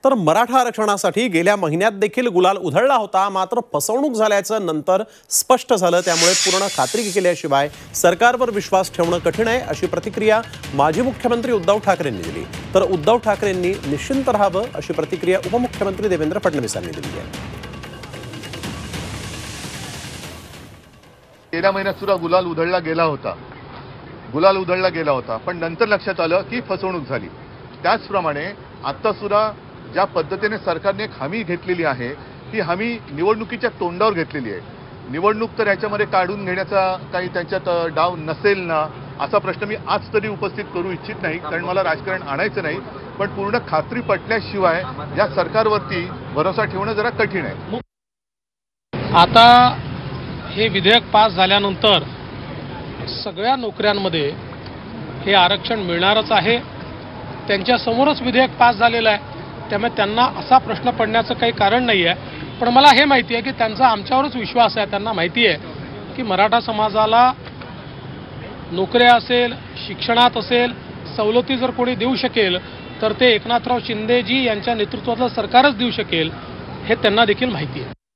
तर मराठा आरक्षणासाठी गेल्या महिन्यात देखील गुलाल उधळला होता, मात्र फसवणूक झाल्याचं नंतर स्पष्ट झालं। त्यामुळे पूर्ण खात्री केल्याशिवाय सरकारवर विश्वास ठेवणं कठीण आहे, अशी प्रतिक्रिया माजी मुख्यमंत्री उद्धव ठाकरेंनी दिली। तर उद्धव ठाकरेंनी निश्चिंत राहावं अशी प्रतिक्रिया उपमुख्यमंत्री देवेंद्र फडणवीस यांनी दिली आहे। गेल्या महिन्यात सुद्धा गुलाल उधळला गेला होता, पण नंतर लक्षात आलं की फसवणूक झाली। त्याचप्रमाणे आता सुद्धा ज्या पद्धतीने सरकारने एक हमी घेतलेली आहे, ती हमी निवडणुकीच्या तोंडावर घेतलेली आहे। निवडणूक तर याच्यामध्ये काढून घेण्याचा काही त्यांच्यात डाव नसेल ना, असा प्रश्न मी आज तरी उपस्थित करू इच्छित नाही, कारण मला राजकारण आणायचं नाही। पण पूर्ण खात्री पटल्याशिवाय या सरकारवरती भरोसा ठेवणं जरा कठीण आहे। आता हे विधेयक पास झाल्यानंतर सगळ्या नोकऱ्यांमध्ये हे आरक्षण मिळणारच आहे। त्यांच्या समोरच विधेयक पास झालेलं आहे, त्यामुळे त्यांना असा प्रश्न पडण्याचं काही कारण नाही आहे। पण मला हे माहिती आहे की त्यांचा आमच्यावरच विश्वास आहे। त्यांना माहिती आहे की मराठा समाजाला नोकऱ्या असेल, शिक्षणात असेल, सवलती जर कोणी देऊ शकेल तर ते एकनाथराव शिंदेजी यांच्या नेतृत्वातलं सरकारच देऊ शकेल, हे त्यांना देखील माहिती आहे।